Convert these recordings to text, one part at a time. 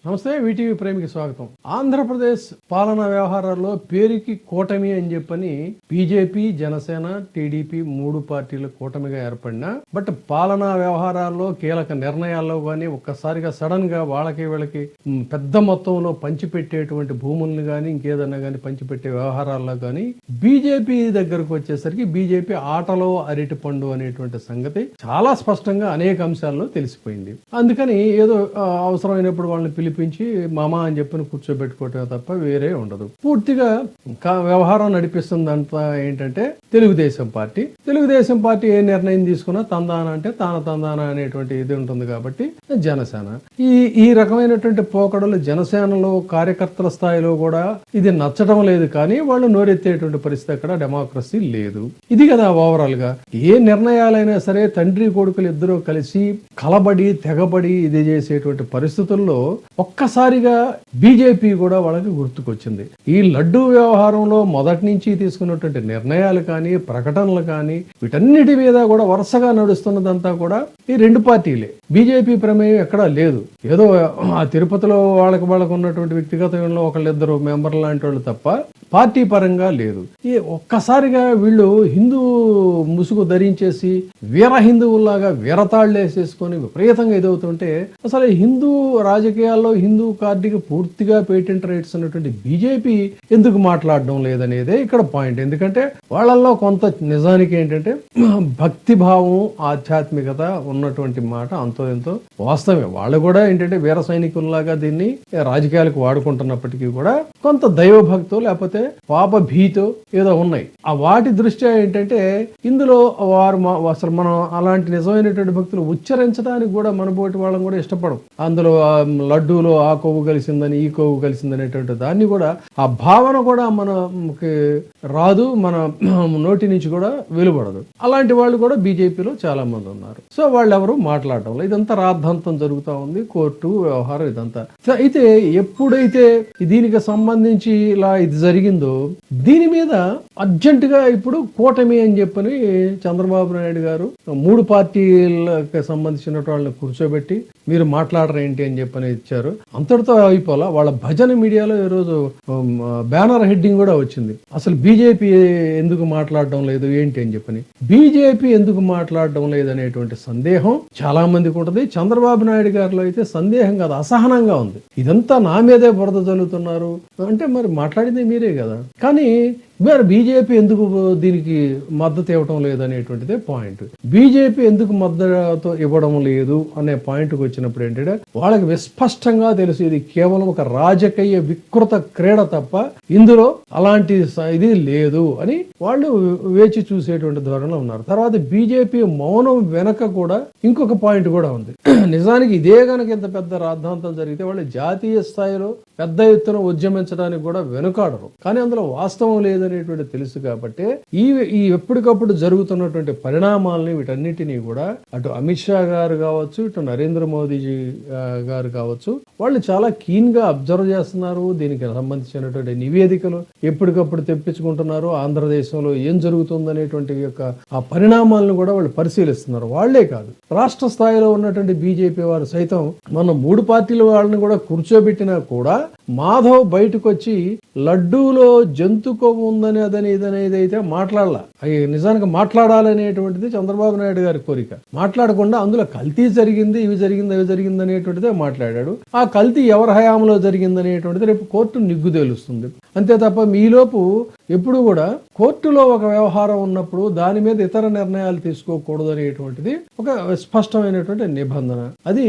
నమస్తే, వీటీవీ ప్రేమికి స్వాగతం. ఆంధ్రప్రదేశ్ పాలనా వ్యవహారాల్లో పేరుకి కూటమి అని చెప్పని బీజేపీ, జనసేన, టీడీపీ 3 పార్టీలు కూటమిగా ఏర్పడినా బట్ పాలనా వ్యవహారాల్లో కీలక నిర్ణయాల్లో కానీ ఒక్కసారిగా సడన్ గా వీళ్ళకి పెద్ద మొత్తంలో పంచిపెట్టేటువంటి భూముల్ని కానీ ఇంకేదన్నా కానీ పంచిపెట్టే వ్యవహారాల్లో కానీ బీజేపీ దగ్గరకు వచ్చేసరికి బీజేపీ ఆటలో అరటి పండు అనేటువంటి సంగతి చాలా స్పష్టంగా అనేక అంశాల్లో తెలిసిపోయింది. అందుకని ఏదో అవసరమైనప్పుడు వాళ్ళని పిలిపించి మామా అని చెప్పని కూర్చోబెట్టుకోవటం తప్ప వేరే ఉండదు. పూర్తిగా వ్యవహారం నడిపిస్తుందంతా ఏంటంటే తెలుగుదేశం పార్టీ ఏ నిర్ణయం తీసుకున్నా తందాన అంటే తందాన అనేటువంటి ఇది ఉంటుంది. కాబట్టి జనసేన ఈ రకమైనటువంటి పోకడలు జనసేనలో కార్యకర్తల స్థాయిలో కూడా ఇది నచ్చడం లేదు. కానీ వాళ్ళు నోరెత్తేటువంటి పరిస్థితి అక్కడ డెమోక్రసీ లేదు. ఇది కదా ఓవరాల్ గా ఏ నిర్ణయాలైనా సరే తండ్రి కొడుకులు ఇద్దరూ కలిసి కలబడి తెగబడి ఇది చేసేటువంటి పరిస్థితుల్లో ఒక్కసారిగా బీజేపీ కూడా వాళ్ళకి గుర్తుకొచ్చింది. ఈ లడ్డూ వ్యవహారంలో మొదటి నుంచి తీసుకున్నటువంటి నిర్ణయాలు కానీ ప్రకటనలు కానీ వీటన్నిటి మీద కూడా వరుసగా నడుస్తున్నదంతా కూడా ఈ 2 పార్టీలే. బీజేపీ ప్రమేయం ఎక్కడా లేదు. ఏదో ఆ తిరుపతిలో వాళ్ళకు ఉన్నటువంటి వ్యక్తిగతంలో ఒకళ్ళిద్దరు మెంబర్లు లాంటి వాళ్ళు తప్ప పార్టీ పరంగా లేదు. ఈ ఒక్కసారిగా వీళ్ళు హిందూ ముసుగు ధరించేసి వీర హిందువుల్లాగా వీరతాళ్లు వేసేసుకొని విపరీతంగా ఎదుగుతుంటే అసలు హిందూ రాజకీయాల్లో హిందూ పార్టీకి పూర్తిగా పేటెంట్ రైట్స్ ఉన్నటువంటి బీజేపీ ఎందుకు మాట్లాడడం లేదనేదే ఇక్కడ పాయింట్. ఎందుకంటే వాళ్ళల్లో కొంత నిజానికి ఏంటంటే భక్తి భావం ఆధ్యాత్మికత ఉన్నటువంటి మాట అంతో ఎంతో వాస్తవమే. వాళ్ళు కూడా ఏంటంటే వీర సైనికుల్లాగా దీన్ని రాజకీయాలకు వాడుకుంటున్నప్పటికీ కూడా కొంత దైవభక్తో లేకపోతే పాప భీతో ఏదో ఉన్నాయి. ఆ వాటి దృష్ట్యా ఏంటంటే ఇందులో వారు అసలు మనం అలాంటి నిజమైనటువంటి భక్తులు ఉచ్చరించడానికి కూడా మనబోటి వాళ్ళని కూడా ఇష్టపడం. అందులో లడ్డూలో ఆ కొవ్వు కలిసిందని ఈ కొవ్వు కలిసిందనేటువంటి దాన్ని కూడా ఆ భావన కూడా మనకి రాదు, మన నోటి నుంచి కూడా వెలువడదు. అలాంటి వాళ్ళు కూడా బీజేపీలో చాలా మంది ఉన్నారు. సో వాళ్ళు ఎవరు మాట్లాడటం లేదు. ఇదంతా రాద్ధాంతం జరుగుతూ ఉంది, కోర్టు వ్యవహారం ఇదంతా. అయితే ఎప్పుడైతే దీనికి సంబంధించి ఇలా ఇది జరిగిందో దీని మీద అర్జెంటుగా ఇప్పుడు కూటమి అని చెప్పని చంద్రబాబు నాయుడు గారు 3 పార్టీలకు సంబంధించిన వాళ్ళని కూర్చోబెట్టి మీరు మాట్లాడరేంటి అని చెప్పని ఇచ్చారు. అంతటితో అయిపోలా. వాళ్ళ భజన మీడియాలో ఈరోజు బ్యానర్ హెడ్డింగ్ కూడా వచ్చింది. అసలు బీజేపీ ఎందుకు మాట్లాడడం లేదు ఏంటి అని చెప్పని. బీజేపీ ఎందుకు మాట్లాడడం లేదనేటువంటి సందేహం చాలా మందికి ఉంటుంది. చంద్రబాబు నాయుడు గారిలో అయితే సందేహం కాదు, అసహనంగా ఉంది. ఇదంతా నా మీదే బురద చల్లుతున్నారు అంటే మరి మాట్లాడింది మీరే కదా. కానీ మరి బీజేపీ ఎందుకు దీనికి మద్దతు ఇవ్వడం లేదనేటువంటిదే పాయింట్. బీజేపీ ఎందుకు మద్దతు ఇవ్వడం లేదు అనే పాయింట్కి వచ్చినప్పుడు ఏంటంటే వాళ్ళకి విస్పష్టంగా తెలుసు ఇది కేవలం ఒక రాజకీయ వికృత క్రీడ తప్ప ఇందులో అలాంటి ఇది లేదు అని వాళ్ళు వేచి చూసేటువంటి ధోరణిలో ఉన్నారు. తర్వాత బీజేపీ మౌనం వెనక కూడా ఇంకొక పాయింట్ కూడా ఉంది. నిజానికి ఇదే కనుక ఇంత పెద్ద రాద్ధాంతం జరిగితే వాళ్ళు జాతీయ స్థాయిలో పెద్ద ఎత్తున ఉద్యమించడానికి కూడా వెనుకాడరు. కానీ అందులో వాస్తవం లేదనేటువంటి తెలుసు కాబట్టి ఈ ఎప్పటికప్పుడు జరుగుతున్నటువంటి పరిణామాలని వీటన్నిటినీ కూడా అటు అమిత్ షా గారు కావచ్చు, ఇటు నరేంద్ర మోదీజీ గారు కావచ్చు, వాళ్ళు చాలా కీన్ గా అబ్జర్వ్ చేస్తున్నారు. దీనికి సంబంధించినటువంటి నివేదికలు ఎప్పటికప్పుడు తెప్పించుకుంటున్నారు. ఆంధ్రదేశంలో ఏం జరుగుతుందనేటువంటి యొక్క ఆ పరిణామాలను కూడా వాళ్ళు పరిశీలిస్తున్నారు. వాళ్లే కాదు, రాష్ట్ర స్థాయిలో ఉన్నటువంటి బీజేపీ వారు సైతం మన 3 పార్టీల వాళ్ళని కూడా కూర్చోబెట్టినా కూడా మాధవ్ బయటకు వచ్చి లడ్డూలో జంతు కొవ్వు ఉందని అదని ఇదనేది అయితే మాట్లాడాల. నిజానికి మాట్లాడాలనేటువంటిది చంద్రబాబు నాయుడు గారి కోరిక. మాట్లాడకుండా అందులో కల్తీ జరిగింది, ఇవి జరిగింది, అవి జరిగింది అనేటువంటిదే మాట్లాడాడు. ఆ కల్తీ ఎవరి హయాంలో జరిగింది అనేటువంటిది రేపు కోర్టు నిగ్గు తేలుస్తుంది. అంతే తప్ప మీలోపు ఎప్పుడు కూడా కోర్టులో ఒక వ్యవహారం ఉన్నప్పుడు దాని మీద ఇతర నిర్ణయాలు తీసుకోకూడదు అనేటువంటిది ఒక స్పష్టమైనటువంటి నిబంధన. అది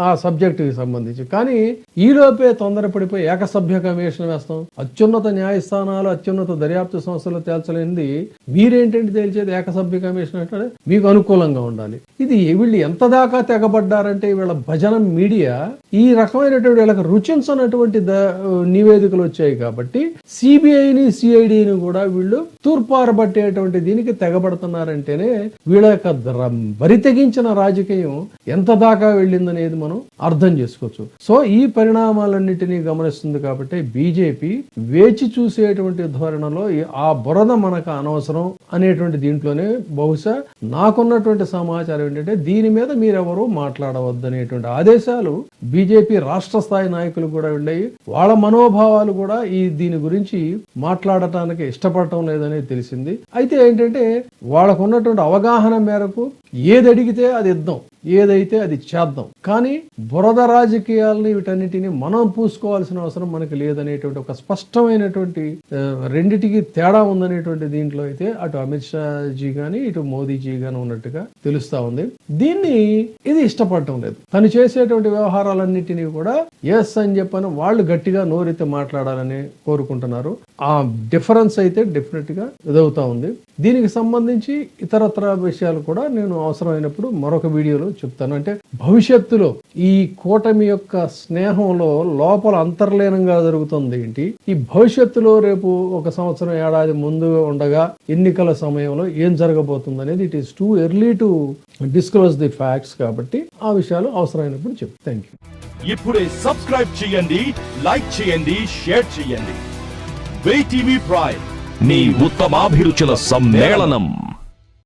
ఆ సబ్జెక్టుకి సంబంధించి. కానీ ఈలోపే తొందరపడిపోయి ఏకసభ్య కమిషన్ వేస్తాం, అత్యున్నత న్యాయస్థానాలు అత్యున్నత దర్యాప్తు సంస్థలు తేల్చలేనిది మీరేంటంటే తేల్చేది ఏకసభ్య కమిషన్ అంటే మీకు అనుకూలంగా ఉండాలి. ఇది వీళ్ళు ఎంత దాకా తెగబడ్డారంటే వీళ్ళ భజన మీడియా ఈ రకమైనటువంటి వీళ్ళకి రుచించనటువంటి నివేదికలు వచ్చాయి కాబట్టి సిబిఐని సిఐడిని కూడా వీళ్ళు తూర్పారబట్టేటువంటి దీనికి తెగబడుతున్నారంటేనే వీళ్ళ యొక్క బరి తెగించిన రాజకీయం ఎంత దాకా వెళ్ళిందనేది మనం అర్థం చేసుకోవచ్చు. సో ఈ పరిణామాలన్నింటినీ గమనిస్తుంది కాబట్టి బీజేపీ వేచి చూసేటువంటి ధోరణిలో ఆ బురద మనకు అనవసరం అనేటువంటి దీంట్లోనే బహుశా నాకున్నటువంటి సమాచారం ఏంటంటే దీని మీద మీరెవరూ మాట్లాడవద్దు అనేటువంటి ఆదేశాలు బీజేపీ రాష్ట్ర స్థాయి నాయకులు కూడా వెళ్ళాయి. వాళ్ళ మనోభావాలు కూడా దీని గురించి మాట్లాడటానికి ఇష్టపడటం లేదనేది తెలిసింది. అయితే ఏంటంటే వాళ్ళకు ఉన్నటువంటి అవగాహన మేరకు ఏది అడిగితే అది ఇద్దాం, ఏదైతే అది చేద్దాం, కానీ బురద రాజకీయాలని వీటన్నిటిని మనం పూసుకోవాల్సిన అవసరం మనకి లేదనేటువంటి ఒక స్పష్టమైనటువంటి రెండిటికి తేడా ఉందనేటువంటి దీంట్లో అయితే అటు అమిత్ షాజీ గాని ఇటు మోదీజీ గాని ఉన్నట్టుగా తెలుస్తా ఉంది. దీన్ని ఇది ఇష్టపడటం లేదు. తను చేసేటువంటి వ్యవహారాలన్నిటినీ కూడా ఎస్ అని చెప్పని వాళ్ళు గట్టిగా నోరెత్తి మాట్లాడాలని కోరుకుంటున్నారు. ఆ డిఫరెన్స్ అయితే డెఫినెట్ గా ఎదుగుతా ఉంది. దీనికి సంబంధించి ఇతరత్ర విషయాలు కూడా నేను అవసరమైనప్పుడు మరొక వీడియోలో చెప్తాను. అంటే భవిష్యత్తులో ఈ కూటమి యొక్క స్నేహంలో లోపల అంతర్లీనంగా జరుగుతుంది ఏంటి, ఈ భవిష్యత్తులో రేపు ఒక సంవత్సరం ఏడాది ముందు ఉండగా ఎన్నికల సమయంలో ఏం జరగబోతుంది అనేది it is too early to disclose the facts. కాబట్టి ఆ విషయాలు అవసరమైనప్పుడు చెప్తాను. Thank you. ఇప్పుడే సబ్స్క్రైబ్ చేయండి, లైక్ చేయండి, షేర్ చేయండి. వే టీవీ ప్రైమ్, మీ ఉత్తమాభిరుచుల సమ్మేళనం.